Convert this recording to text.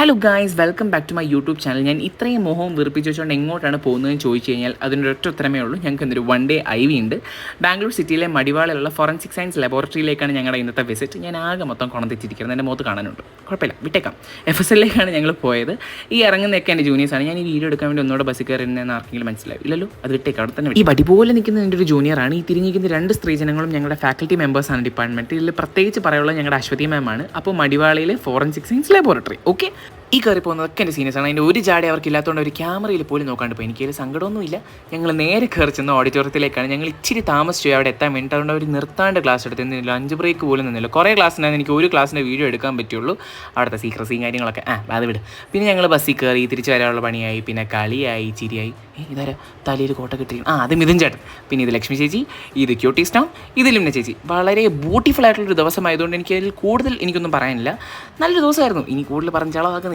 Hello guys, welcome back to my YouTube channel. ഞാൻ ഇത്രയും മോഹവും വീർപ്പിച്ച് വെച്ചുകൊണ്ട് എങ്ങോട്ടാണ് പോകുന്നതെന്ന് ചോദിച്ചു കഴിഞ്ഞാൽ അതിൻ്റെ ഒറ്റ ഉത്തരമേ ഉള്ളൂ. ഞങ്ങൾക്ക് എന്തൊരു വൺ ഡേ ഐ വി ഉണ്ട്. ബാംഗ്ലൂർ സിറ്റിയിലെ മടിവാളിലുള്ള ഫോറൻസിക് സയൻസ് ലബോറട്ടറിയിലേക്കാണ് ഞങ്ങളുടെ ഇന്നത്തെ വിസിറ്റ്. ഞാൻ ആകെ മൊത്തം കൊണത്തിച്ചിരിക്കുന്നത്, എൻ്റെ മുഖത്ത് കാണാനുണ്ട്. കുഴപ്പമില്ല, വിട്ടേക്കാം. FSLയിലേക്കാണ് ഞങ്ങൾ പോയത്. ഈ ഇറങ്ങുന്നതൊക്കെ എൻ്റെ ജൂനിയേഴ്സാണ്. ഞാൻ ഈ വീഡിയോ എടുക്കാൻ വേണ്ടി ഒന്നുകൂടെ ബസ്സിൽ കയറുന്നതെന്ന് ആർക്കെങ്കിലും മനസ്സിലാവും ഇല്ലല്ലോ, അത് വിട്ടേക്കാം. അവിടെ തന്നെ ഈ വടി പോലെ നിൽക്കുന്ന എൻ്റെ ഒരു ജൂനിയറാണ്. ഈ തിരിഞ്ഞിരിക്കുന്ന രണ്ട് സ്ത്രീജനങ്ങളും ഞങ്ങളുടെ ഫാക്കൽറ്റി മെമ്പേഴ്സാണ് ഡിപ്പാർട്ട്മെൻറ്റ്. ഇതിൽ പ്രത്യേകിച്ച് പറയാനുള്ളത് ഞങ്ങളുടെ അശ്വതി മാമാണ്. അപ്പോൾ മടിവാളിയിലെ ഫോറൻസിക് സയൻസ് ലബോറട്ടറി. ഓക്കെ, ഈ കയറി പോകുന്നതൊക്കെ എൻ്റെ സീനിയേഴ്സാണ്. അതിൻ്റെ ഒരു ജാടി അവർക്ക് ഇല്ലാത്തതുകൊണ്ട് ഒരു ക്യാമറയിൽ പോലും നോക്കാണ്ട് പോയി. എനിക്കൊരു സങ്കടമൊന്നുമില്ല. ഞങ്ങൾ നേരെ കയറി ചെന്ന ഓഡിറ്റോറിയത്തിലേക്കാണ്. ഞങ്ങൾ ഇച്ചിരി താമസിച്ചു അവിടെ എത്താൻ വേണ്ടിയിട്ട്. അതുകൊണ്ട് അവർ നിർത്താണ്ട് ക്ലാസ് എടുത്തിരുന്നില്ല, ലഞ്ച് ബ്രേക്ക് പോലും നിന്നില്ല. കുറേ ക്ലാസ്സിനാണ് എനിക്ക് ഒരു ക്ലാസ്സിൻ്റെ വീഡിയോ എടുക്കാൻ പറ്റുള്ളൂ. അവിടുത്തെ സീക്രസിയും കാര്യങ്ങളൊക്കെ അത് വിട്. പിന്നെ ഞങ്ങൾ ബസ്സിൽ കയറി തിരിച്ച് വരാനുള്ള പണിയായി, പിന്നെ കളിയായി, ചിരിയായി. ഇതാരാ തലയിൽ കോട്ട കിട്ടി? അത് മിഥുൻ ചേട്ടൻ. പിന്നെ ഇത് ലക്ഷ്മി ചേച്ചി, ഇത് ക്യൂട്ടി സ്റ്റോൺ, ഇത് ലിംന ചേച്ചി. വളരെ ബ്യൂട്ടിഫുൾ ആയിട്ടുള്ളൊരു ദിവസമായതുകൊണ്ട് എനിക്ക് അതിൽ കൂടുതൽ എനിക്കൊന്നും പറയാനില്ല. നല്ലൊരു ദിവസമായിരുന്നു. ഇനി കൂടുതൽ പറഞ്ഞാളാക്കുന്നത്